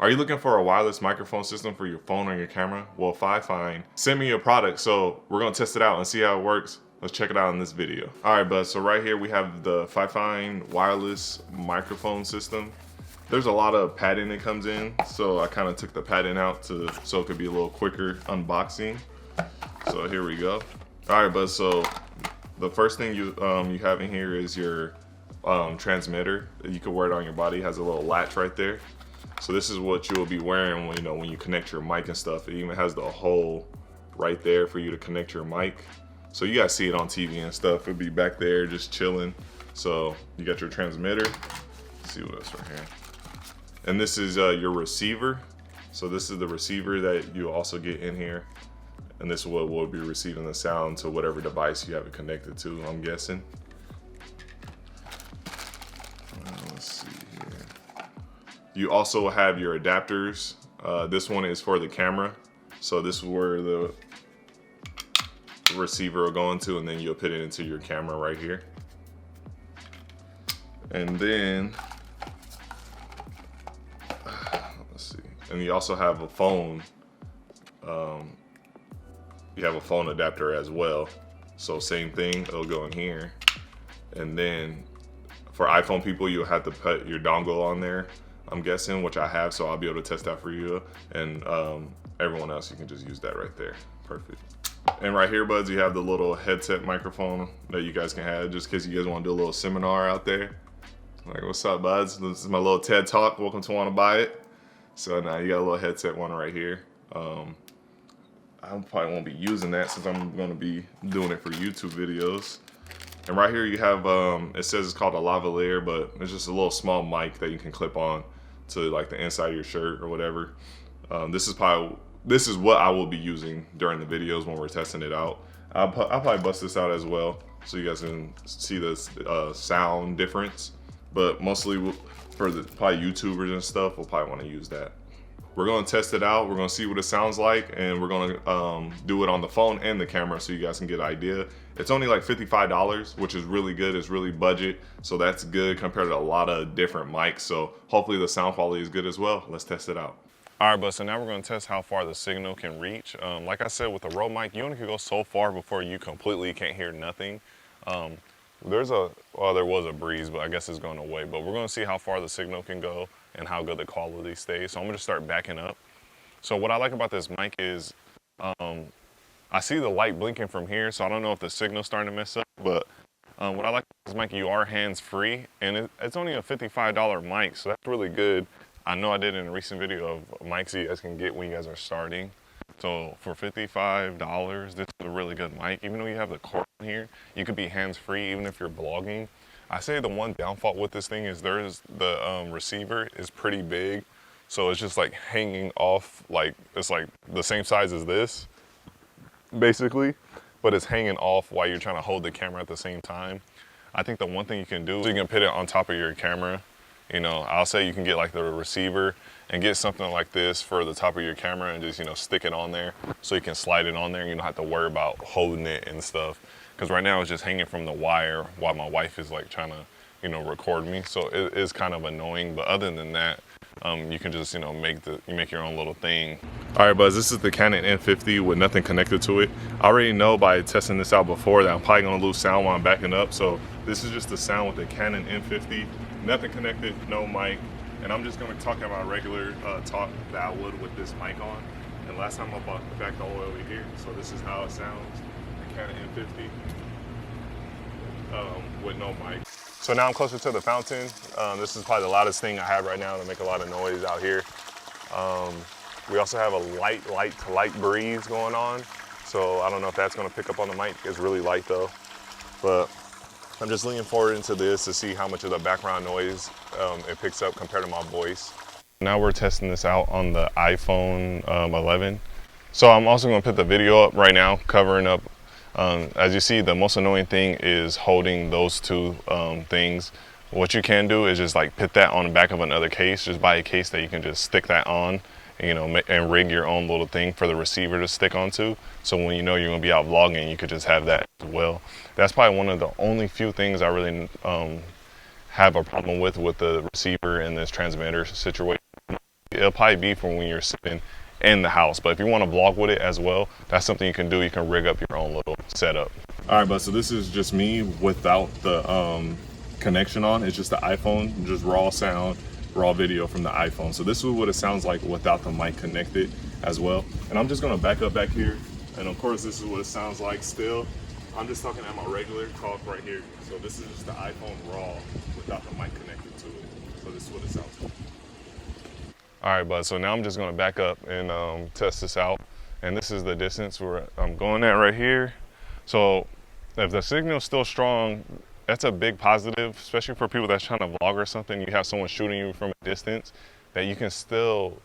Are you looking for a wireless microphone system for your phone or your camera? Well, Fifine send me your product, so we're gonna test it out and see how it works. Let's check it out in this video. All right, bud, so right here we have the Fifine wireless microphone system. There's a lot of padding that comes in, so I kind of took the padding out so it could be a little quicker unboxing. So here we go. All right, bud, so the first thing you have in here is your transmitter. You can wear it on your body. It has a little latch right there. So this is what you will be wearing when you connect your mic and stuff. It even has the hole right there for you to connect your mic. So you guys see it on TV and stuff. It'll be back there just chilling. So you got your transmitter. Let's see what else right here. And this is your receiver. So this is the receiver that you also get in here. And this is what will be receiving the sound to whatever device you have it connected to, I'm guessing. Let's see here. You also have your adapters. This one is for the camera. So this is where the receiver will go into, and then you'll put it into your camera right here. And then, let's see. And you also have a phone. You have a phone adapter as well. So same thing, it'll go in here. And then for iPhone people, you'll have to put your dongle on there, I'm guessing, which I have, so I'll be able to test that for you. And everyone else, you can just use that right there. Perfect. And right here, buds, you have the little headset microphone that you guys can have just in case you guys want to do a little seminar out there. Like, what's up, buds? This is my little TED Talk. Welcome to Wanna Buy It. So now you got a little headset one right here. I probably won't be using that since I'm gonna be doing it for YouTube videos. And right here you have, it says it's called a Lavaliere, but it's just a little small mic that you can clip on to like the inside of your shirt or whatever. This is what I will be using during the videos when we're testing it out. I'll probably bust this out as well so you guys can see the sound difference. But mostly for the probably YouTubers and stuff, we'll probably want to use that. We're going to test it out. We're going to see what it sounds like, and we're going to do it on the phone and the camera so you guys can get an idea. It's only like $55, which is really good. It's really budget, so that's good compared to a lot of different mics. So hopefully the sound quality is good as well. Let's test it out. All right, but so now we're going to test how far the signal can reach. Like I said, with the Rode mic, you only can go so far before you completely can't hear nothing. There was a breeze, but I guess it's going away. But we're going to see how far the signal can go and how good the quality stays. So I'm going to start backing up. So what I like about this mic is I see the light blinking from here, so I don't know if the signal's starting to mess up. But what I like about this mic, you are hands-free, and it's only a $55 mic, so that's really good. I know I did in a recent video of mics you guys can get when you guys are starting. So for $55, this is a really good mic. Even though you have the cord on here, you could be hands-free even if you're vlogging. I say the one downfall with this thing is the receiver is pretty big. So it's just like hanging off, like it's like the same size as this, basically. But it's hanging off while you're trying to hold the camera at the same time. I think the one thing you can do is you can put it on top of your camera. You know, I'll say you can get like the receiver and get something like this for the top of your camera and just, stick it on there so you can slide it on there and you don't have to worry about holding it and stuff. Because right now it's just hanging from the wire while my wife is like trying to, record me. So it is kind of annoying. But other than that, you can just, make your own little thing. All right, buzz, this is the Canon N50 with nothing connected to it. I already know by testing this out before that I'm probably gonna lose sound while I'm backing up. So this is just the sound with the Canon N50. Nothing connected, no mic, and I'm just going to talk about regular talk that I would with this mic on. And last time I backed all the way over here, so this is how it sounds, the Canon N50 with no mic. So now I'm closer to the fountain. This is probably the loudest thing I have right now to make a lot of noise out here. We also have a light to light breeze going on, so I don't know if that's going to pick up on the mic. It's really light though, but I'm just leaning forward into this to see how much of the background noise it picks up compared to my voice. Now we're testing this out on the iPhone 11. So I'm also going to put the video up right now, covering up. As you see, the most annoying thing is holding those two things. What you can do is just like put that on the back of another case. Just buy a case that you can just stick that on, and rig your own little thing for the receiver to stick onto. So when you know you're gonna be out vlogging, you could just have that as well. That's probably one of the only few things I really have a problem with the receiver in this transmitter situation. it'll probably be for when you're sitting in the house. But if you want to vlog with it as well, that's something you can do. You can rig up your own little setup. All right, but so this is just me without the connection on. It's just the iPhone, just raw sound, raw video from the iPhone. So this is what it sounds like without the mic connected as well. And I'm just gonna back up back here. And of course, this is what it sounds like still. I'm just talking at my regular talk right here. So this is just the iPhone raw without the mic connected to it. So this is what it sounds like. All right, bud, so now I'm just gonna back up and test this out. And this is the distance where I'm going at right here. So if the signal's still strong, that's a big positive, especially for people that's trying to vlog or something. You have someone shooting you from a distance that you can still,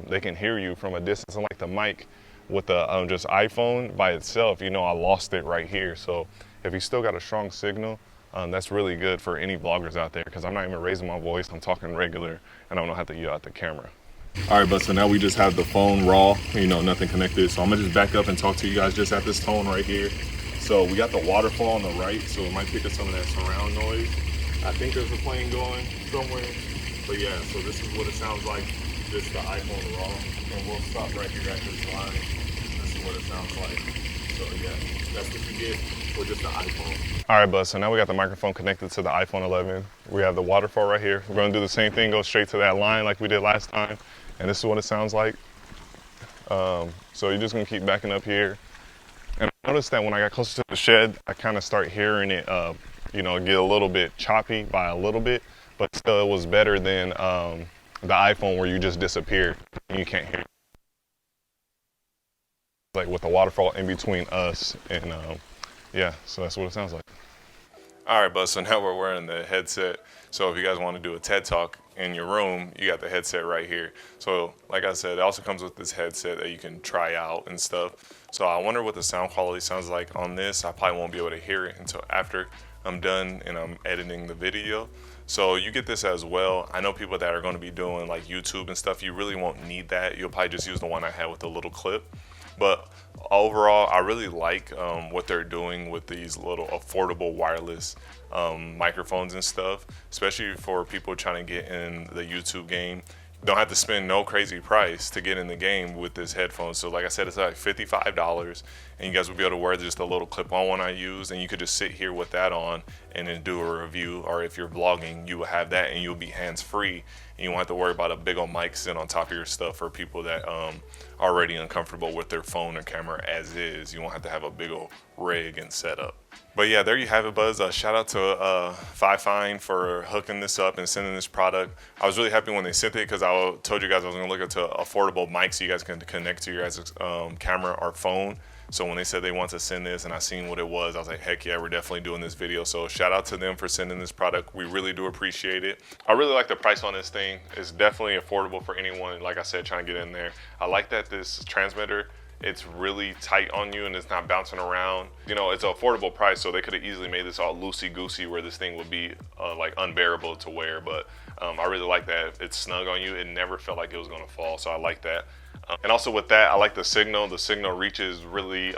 they can hear you from a distance. Unlike the mic with the just iPhone by itself, you know, I lost it right here. So if you still got a strong signal, that's really good for any vloggers out there, because I'm not even raising my voice, I'm talking regular, and I don't have to yell at the camera. All right, but so now we just have the phone raw, you know, nothing connected. So I'm gonna just back up and talk to you guys just at this tone right here. So we got the waterfall on the right, so it might pick up some of that surround noise. I think there's a plane going somewhere. But yeah, so this is what it sounds like, just the iPhone raw. And we'll stop right here at this line. This is what it sounds like. So yeah, that's what you get for just the iPhone. All right, bud, so now we got the microphone connected to the iPhone 11. We have the waterfall right here. We're gonna do the same thing, go straight to that line like we did last time. And this is what it sounds like. So you're just gonna keep backing up here. And I noticed that when I got closer to the shed, I kind of start hearing it, you know, get a little bit choppy by a little bit, but still it was better than the iPhone where you just disappear and you can't hear. Like with the waterfall in between us and yeah, so that's what it sounds like. All right, bud, so now we're wearing the headset. So if you guys want to do a TED Talk in your room, you got the headset right here. So like I said, it also comes with this headset that you can try out and stuff. So I wonder what the sound quality sounds like on this. I probably won't be able to hear it until after I'm done and I'm editing the video. So you get this as well. I know people that are going to be doing like YouTube and stuff, you really won't need that. You'll probably just use the one I had with the little clip. But overall, I really like what they're doing with these little affordable wireless microphones and stuff, especially for people trying to get in the YouTube game. You don't have to spend no crazy price to get in the game with this headphone. So like I said, it's like $55, and you guys will be able to wear just a little clip-on one I use, and you could just sit here with that on and then do a review. Or if you're vlogging, you will have that and you'll be hands-free, and you won't have to worry about a big old mic sitting on top of your stuff for people that already uncomfortable with their phone or camera as is. You won't have to have a big old rig and setup. But yeah, there you have it, Buzz. Shout out to Fifine for hooking this up and sending this product. I was really happy when they sent it, because I told you guys I was gonna look into affordable mics so you guys can connect to your guys' camera or phone. So when they said they want to send this and I seen what it was, I was like, heck yeah, we're definitely doing this video. So shout out to them for sending this product. We really do appreciate it. I really like the price on this thing. It's definitely affordable for anyone, like I said, trying to get in there. I like that this transmitter, it's really tight on you and it's not bouncing around. You know, it's an affordable price, so they could have easily made this all loosey-goosey where this thing would be like unbearable to wear. But I really like that it's snug on you. It never felt like it was gonna fall, so I like that. And also with that, I like the signal. The signal reaches really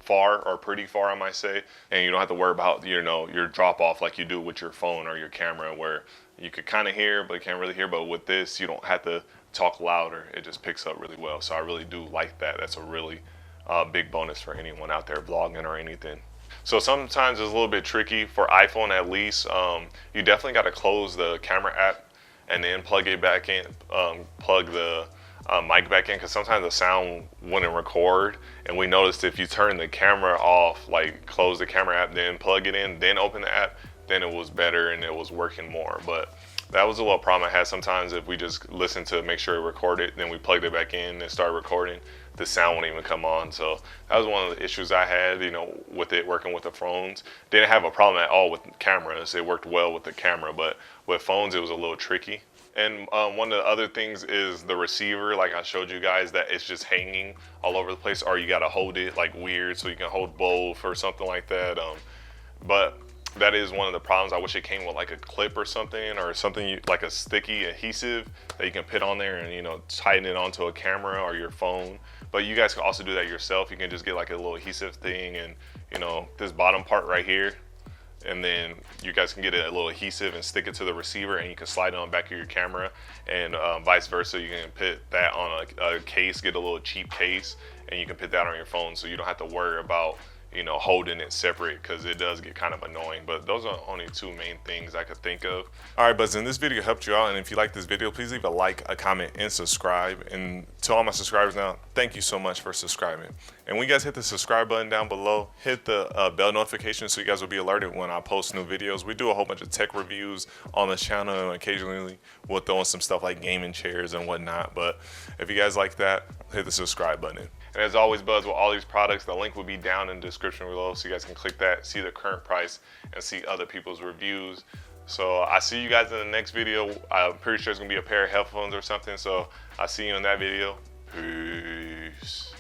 far, or pretty far I might say, and you don't have to worry about, you know, your drop off like you do with your phone or your camera, where you could kind of hear but you can't really hear. But with this, you don't have to talk louder. It just picks up really well. So I really do like that. That's a really big bonus for anyone out there vlogging or anything. So sometimes it's a little bit tricky for iPhone, at least. You definitely got to close the camera app and then plug it back in, plug the mic back in, because sometimes the sound wouldn't record. And we noticed if you turn the camera off, like close the camera app, then plug it in, then open the app, then it was better and it was working more. But that was a little problem I had sometimes. If we just listened to make sure it recorded, then we plugged it back in and started recording, the sound wouldn't even come on. So that was one of the issues I had, you know, with it working with the phones. Didn't have a problem at all with cameras. It worked well with the camera, but with phones it was a little tricky. And one of the other things is the receiver, like I showed you guys, that it's just hanging all over the place, or you gotta hold it like weird so you can hold both or something like that. But that is one of the problems. I wish it came with like a clip or something like a sticky adhesive that you can put on there and, you know, tighten it onto a camera or your phone. But you guys can also do that yourself. You can just get like a little adhesive thing, and, you know, this bottom part right here, and then you guys can get a little adhesive and stick it to the receiver, and you can slide it on the back of your camera, and vice versa. You can put that on a case, get a little cheap case, and you can put that on your phone, so you don't have to worry about, you know, holding it separate, because it does get kind of annoying. But those are only two main things I could think of. All right, buds, and this video helped you out, and if you like this video, please leave a like, a comment, and subscribe. And to all my subscribers now, thank you so much for subscribing. And when you guys hit the subscribe button down below, hit the bell notification so you guys will be alerted when I post new videos. We do a whole bunch of tech reviews on this channel, and occasionally we'll throw in some stuff like gaming chairs and whatnot. But if you guys like that, hit the subscribe button. And as always, buds, with all these products, the link will be down in the description below, so you guys can click that, see the current price, and see other people's reviews. So I see you guys in the next video. I'm pretty sure it's gonna be a pair of headphones or something, so I'll see you in that video. Peace.